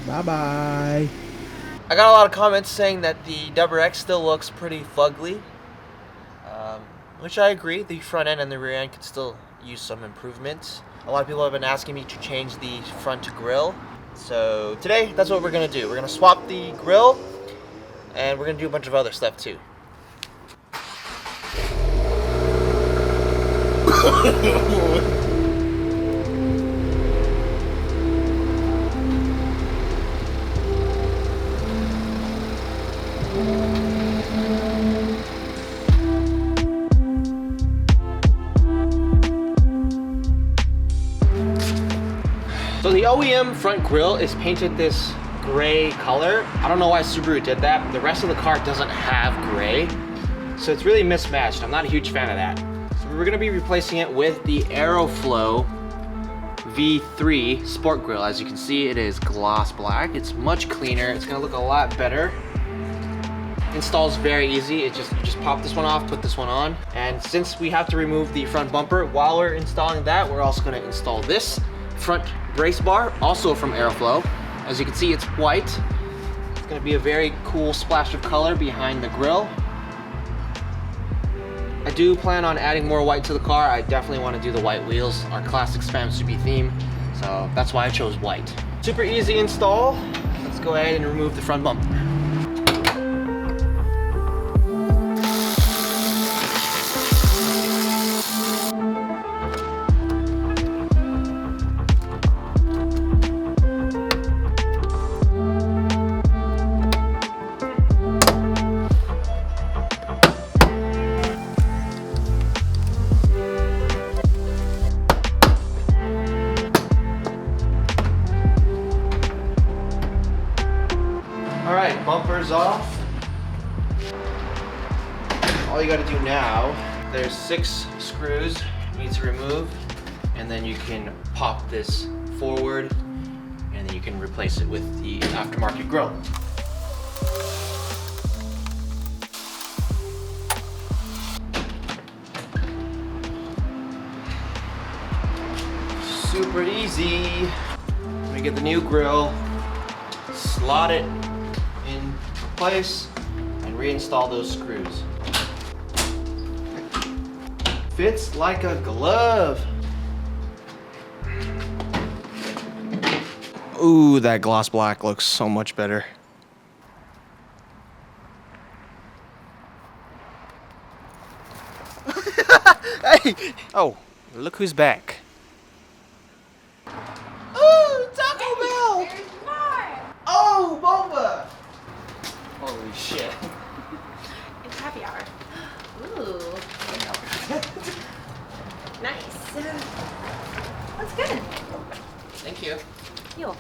Bye-bye. I got a lot of comments saying that the XX still looks pretty fugly, which I agree. The front end and the rear end could still use some improvements. A lot of people have been asking me to change the front grille. So today, that's what we're gonna do. We're gonna swap the grille, and we're gonna do a bunch of other stuff too. So the OEM front grille is painted this gray color. I don't know why Subaru did that. The rest of the car doesn't have gray, so it's really mismatched. I'm not a huge fan of that. So we're gonna be replacing it with the Aeroflow V3 Sport Grille. As you can see, it is gloss black. It's much cleaner. It's gonna look a lot better. Installs very easy. You just pop this one off, put this one on. And since we have to remove the front bumper, while we're installing that, we're also gonna install this front brace bar, also from Aeroflow. As you can see, it's white. It's gonna be a very cool splash of color behind the grille. I do plan on adding more white to the car. I definitely want to do the white wheels, our classic Spam Subi theme. So that's why I chose white. Super easy install. Let's go ahead and remove the front bumper. Alright, bumper's off. All you gotta do now, there's 6 screws you need to remove, and then you can pop this forward, and then you can replace it with the aftermarket grille. Super easy. We get the new grille, slot it in place, and reinstall those screws. Fits like a glove. Ooh, that gloss black looks so much better. Hey! Oh, look who's back. Ooh, Taco Bell! There's more! Oh, Boba! Holy shit. It's happy hour. Ooh. Nice. That's good. Thank you. Yo.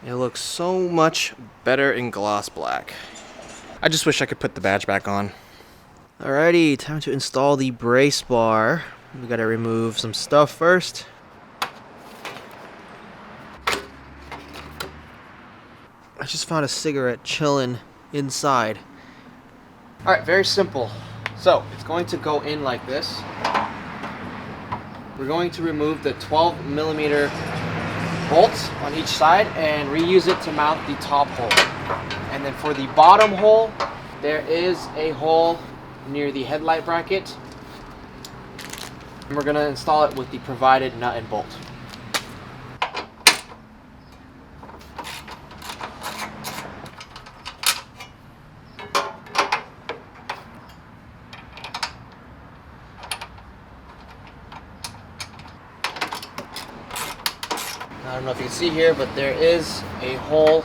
It looks so much better in gloss black. I just wish I could put the badge back on. Alrighty, time to install the brace bar. We gotta remove some stuff first. I just found a cigarette chilling inside. Alright, very simple. So, it's going to go in like this. We're going to remove the 12mm bolts on each side and reuse it to mount the top hole. And then for the bottom hole, there is a hole near the headlight bracket. And we're going to install it with the provided nut and bolt. I don't know if you can see here, but there is a hole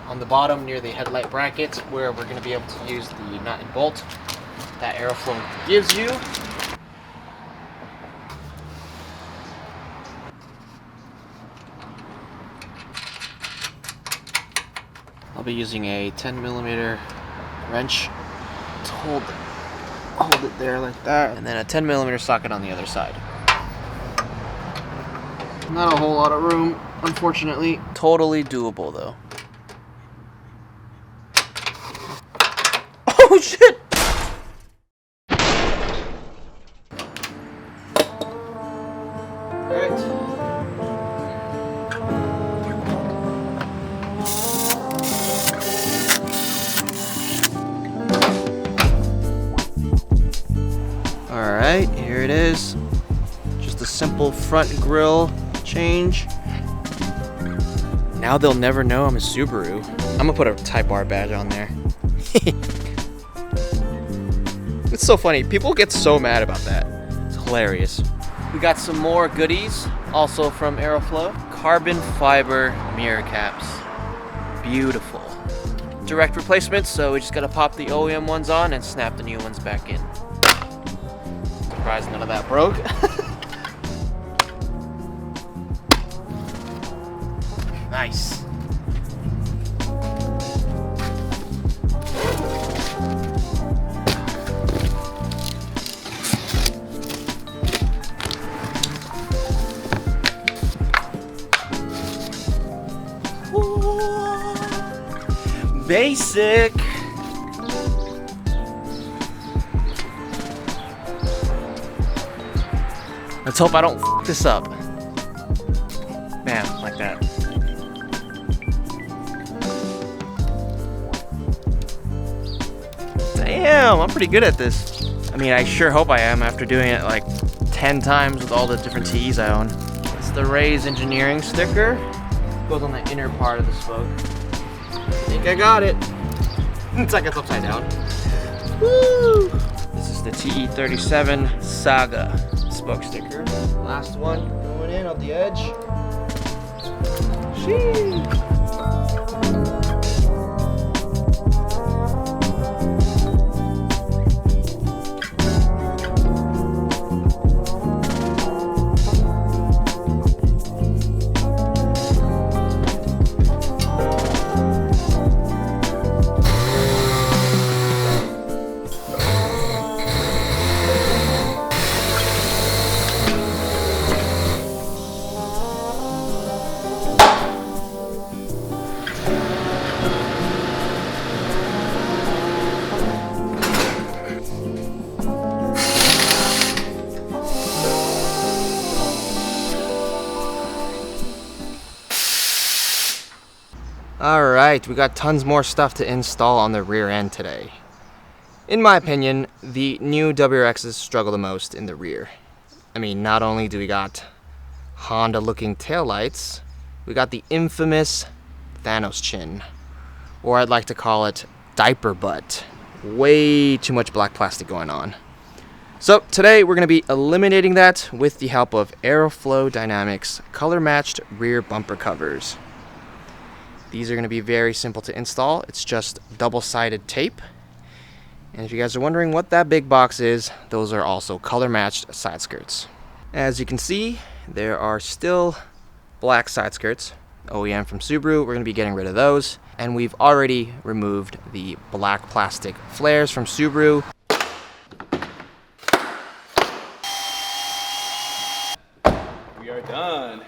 on the bottom near the headlight bracket where we're going to be able to use the nut and bolt that Aeroflow gives you. I'll be using a 10mm wrench to hold it there like that, and then a 10mm socket on the other side. Not a whole lot of room, unfortunately. Totally doable though. Oh shit! Alright. simple front grille change. Now they'll never know I'm a Subaru. I'm gonna put a Type R badge on there. It's so funny. People get so mad about that. It's hilarious. We got some more goodies, also from Aeroflow. Carbon fiber mirror caps. Beautiful. Direct replacements, so we just gotta pop the OEM ones on and snap the new ones back in. Surprised none of that broke. Nice. Basic. Let's hope I don't f this up. Bam, like that. Damn, I'm pretty good at this. I mean, I sure hope I am after doing it like 10 times with all the different TEs I own. It's the Ray's Engineering sticker. Goes on the inner part of the spoke. I think I got it. It's like it's upside down. Woo! This is the TE37 Saga spoke sticker. Last one going in on the edge. Sheesh. Alright, we got tons more stuff to install on the rear end today. In my opinion, the new WRXs struggle the most in the rear. I mean, not only do we got Honda looking taillights, we got the infamous Thanos chin. Or I'd like to call it diaper butt. Way too much black plastic going on. So today we're going to be eliminating that with the help of Aeroflow Dynamics color matched rear bumper covers. These are going to be very simple to install. It's just double-sided tape. And if you guys are wondering what that big box is, those are also color-matched side skirts. As you can see, there are still black side skirts, OEM from Subaru. We're going to be getting rid of those. And we've already removed the black plastic flares from Subaru. We are done.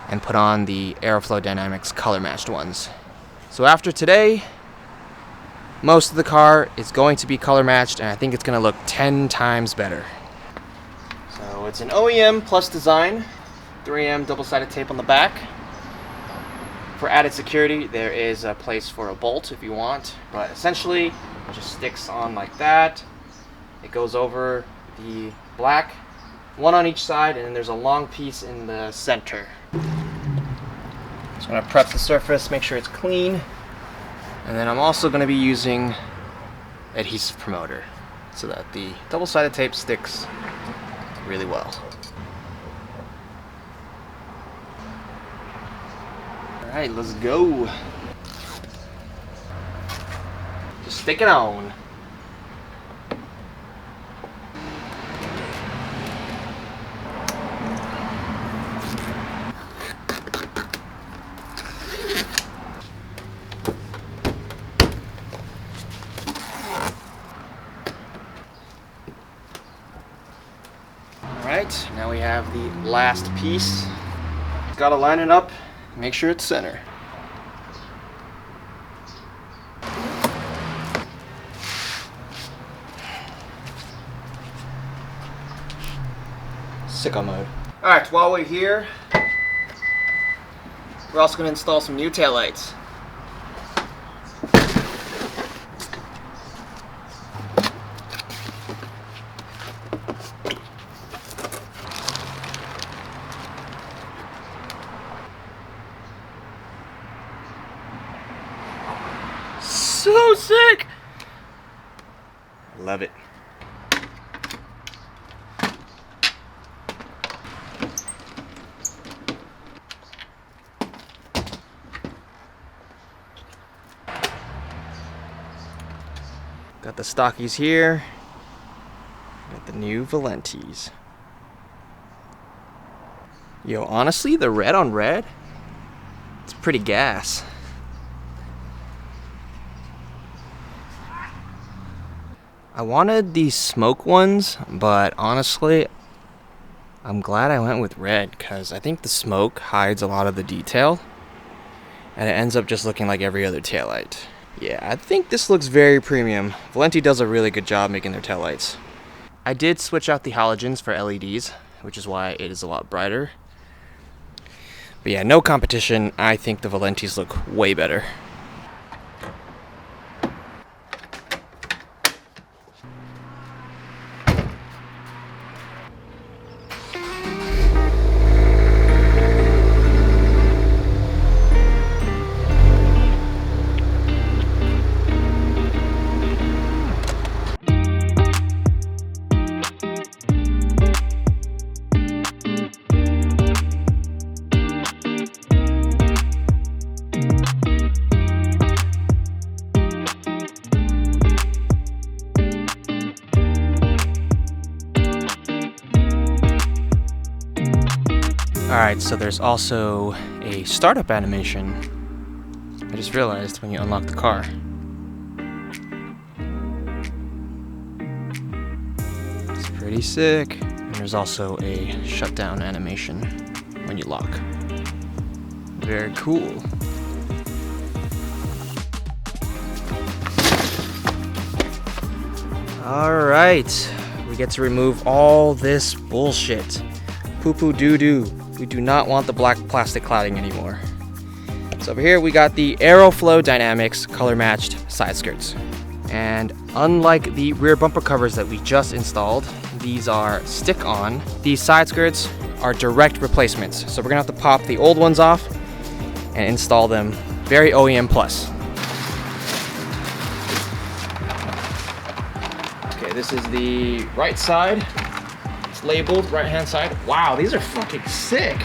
And put on the Aeroflow Dynamics color-matched ones. So after today, most of the car is going to be color-matched, and I think it's going to look 10 times better. So it's an OEM plus design, 3M double-sided tape on the back. For added security, there is a place for a bolt if you want, but essentially it just sticks on like that. It goes over the black, one on each side, and then there's a long piece in the center. Just going to prep the surface, make sure it's clean. And then I'm also going to be using adhesive promoter so that the double-sided tape sticks really well. Alright, let's go. Just stick it on. Alright, now we have the last piece. Gotta line it up, make sure it's center. Sicko mode. Alright, while we're here, we're also gonna install some new taillights. so sick. Love it. Got the stockies here. Got the new Valentis. Yo, honestly, the red on red, it's pretty gas. I wanted these smoke ones, but honestly, I'm glad I went with red because I think the smoke hides a lot of the detail and it ends up just looking like every other taillight. Yeah, I think this looks very premium. Valenti does a really good job making their taillights. I did switch out the halogens for LEDs, which is why it is a lot brighter. But yeah, no competition. I think the Valentis look way better. Alright, so there's also a startup animation. I just realized when you unlock the car. It's pretty sick. And there's also a shutdown animation when you lock. Very cool. Alright, we get to remove all this bullshit. Poo-poo doo-doo. We do not want the black plastic cladding anymore. So over here we got the Aeroflow Dynamics color matched side skirts. And unlike the rear bumper covers that we just installed, these are stick on. These side skirts are direct replacements. So we're gonna have to pop the old ones off and install them. Very OEM plus. Okay, this is the right side. Labeled right hand side. Wow, these are fucking sick.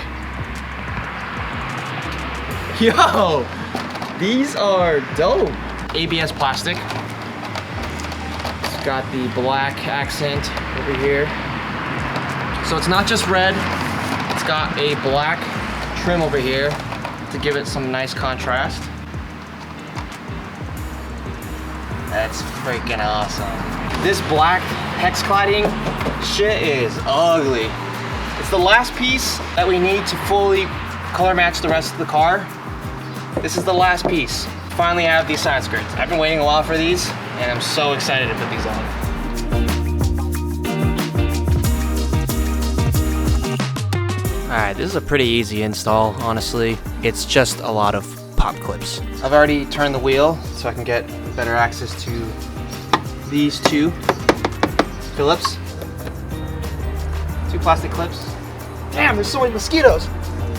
Yo, these are dope. ABS plastic. It's got the black accent over here. So it's not just red, it's got a black trim over here to give it some nice contrast. That's freaking awesome. This black hex cladding shit is ugly. It's the last piece that we need to fully color match the rest of the car. This is the last piece. Finally have these side skirts. I've been waiting a while for these and I'm so excited to put these on. Alright, this is a pretty easy install, honestly. It's just a lot of pop clips. I've already turned the wheel so I can get better access to these two Phillips. Two plastic clips. Damn, there's so many mosquitoes.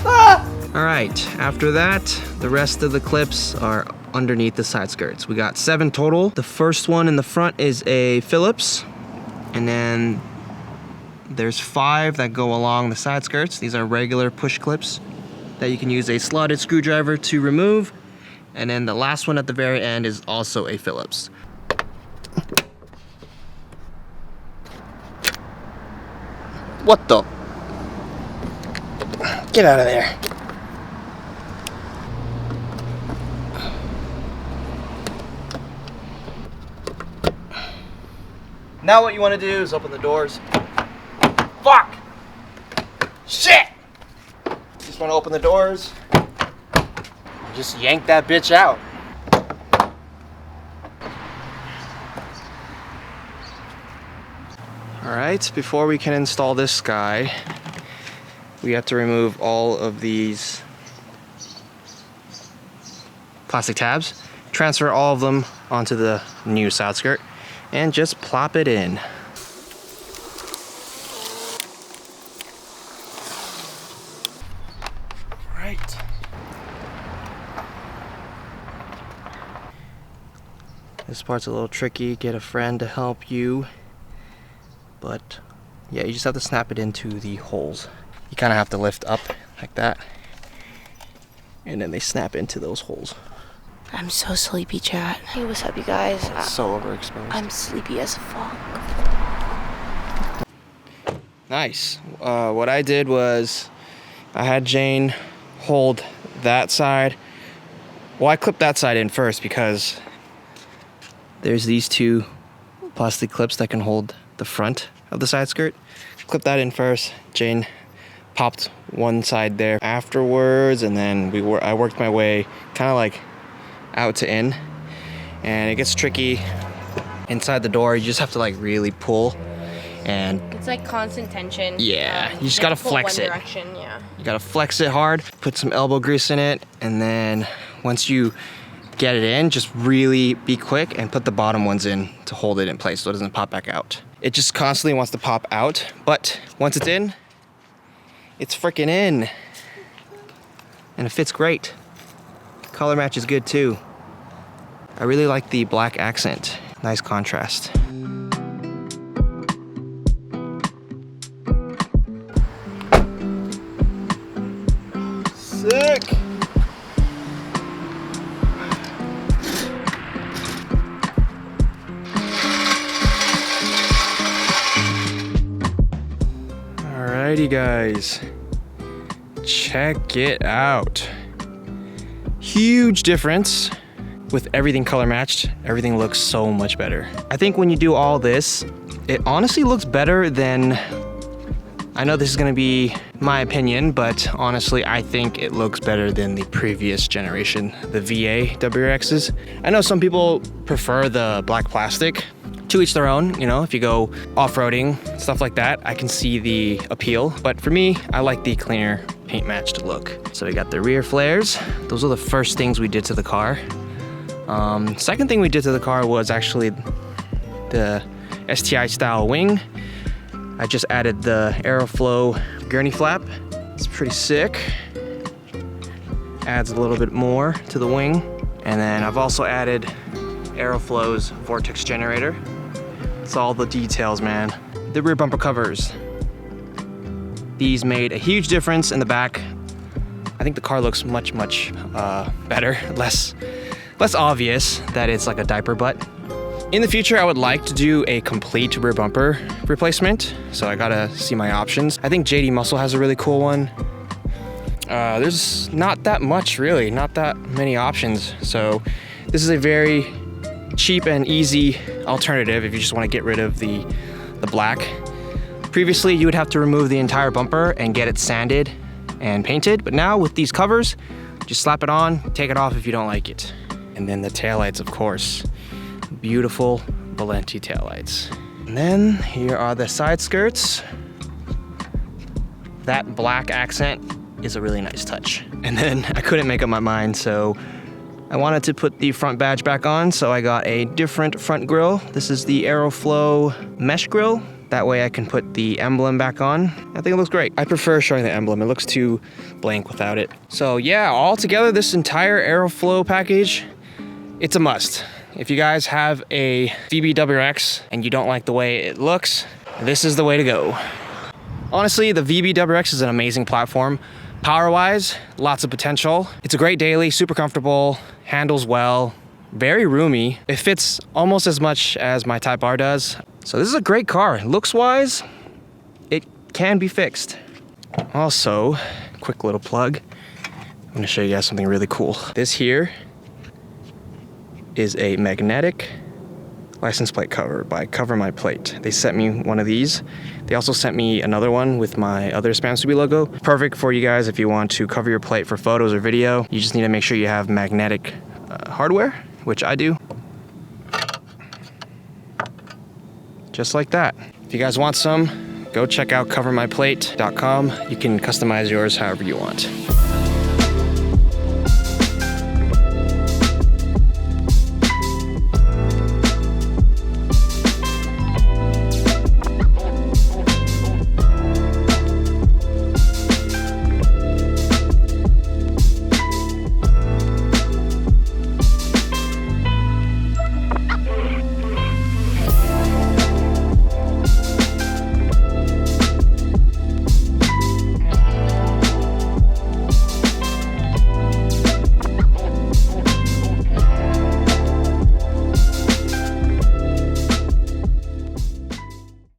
Ah! Alright, after that, the rest of the clips are underneath the side skirts. We got 7 total. The first one in the front is a Phillips, and then there's 5 that go along the side skirts. These are regular push clips that you can use a slotted screwdriver to remove. And then the last one at the very end is also a Phillips. What the? Get out of there. Now what you want to do is open the doors. Fuck! Shit! Just want to open the doors. Just yank that bitch out. Alright, before we can install this guy, we have to remove all of these plastic tabs, transfer all of them onto the new side skirt, and just plop it in. Right. This part's a little tricky, get a friend to help you. But yeah, you just have to snap it into the holes. You kind of have to lift up like that. And then they snap into those holes. I'm so sleepy, chat. Hey, what's up, you guys? So overexposed. I'm sleepy as fuck. Nice. What I did was I had Jane hold that side. Well, I clipped that side in first because there's these two plastic clips that can hold the front of the side skirt. Clip that in first. Jane popped one side there afterwards, and then I worked my way kind of like out to in, and it gets tricky inside the door. You just have to like really pull, and It's like constant tension. yeah, you just gotta flex it. Direction, yeah. You gotta flex it hard, put some elbow grease in it, and then once you get it in, just really be quick and put the bottom ones in to hold it in place so it doesn't pop back out. It just constantly wants to pop out, but once it's in, it's freaking in. And it fits great. Color match is good too. I really like the black accent. Nice contrast. Sick! Alrighty guys, check it out. Huge difference with everything color matched. Everything looks so much better. I think when you do all this, it honestly looks better than, I know this is gonna be my opinion, but honestly, I think it looks better than the previous generation, the VA WRXs. I know some people prefer the black plastic. To each their own, you know, if you go off-roading, stuff like that, I can see the appeal. But for me, I like the cleaner paint matched look. So we got the rear flares. Those are the first things we did to the car. Second thing we did to the car was actually the STI style wing. I just added the Aeroflow gurney flap. It's pretty sick. Adds a little bit more to the wing. And then I've also added Aeroflow's vortex generator. It's all the details, man. The rear bumper covers. These made a huge difference in the back. I think the car looks much better, less obvious that it's like a diaper butt. In the future, I would like to do a complete rear bumper replacement, so I gotta see my options. I think JD Muscle has a really cool one. There's not that much really, not that many options. So this is a very cheap and easy alternative if you just want to get rid of the black. Previously, you would have to remove the entire bumper and get it sanded and painted, but now with these covers, just slap it on, take it off if you don't like it. And then the taillights, of course. Beautiful Valenti taillights. And then here are the side skirts. That black accent is a really nice touch. And then I couldn't make up my mind, so I wanted to put the front badge back on, so I got a different front grille. This is the Aeroflow mesh grille. That way I can put the emblem back on. I think it looks great. I prefer showing the emblem. It looks too blank without it. So yeah, all together, this entire Aeroflow package, it's a must. If you guys have a VBWX and you don't like the way it looks, this is the way to go. Honestly, the VBWX is an amazing platform. Power-wise, lots of potential. It's a great daily, super comfortable, handles well, very roomy. It fits almost as much as my Type R does. So this is a great car. Looks-wise, it can be fixed. Also, quick little plug. I'm gonna show you guys something really cool. This here is a magnetic license plate cover by Cover My Plate. They sent me one of these. They also sent me another one with my other Spam Subi logo. Perfect for you guys if you want to cover your plate for photos or video. You just need to make sure you have magnetic hardware, which I do. Just like that. If you guys want some, go check out covermyplate.com. You can customize yours however you want.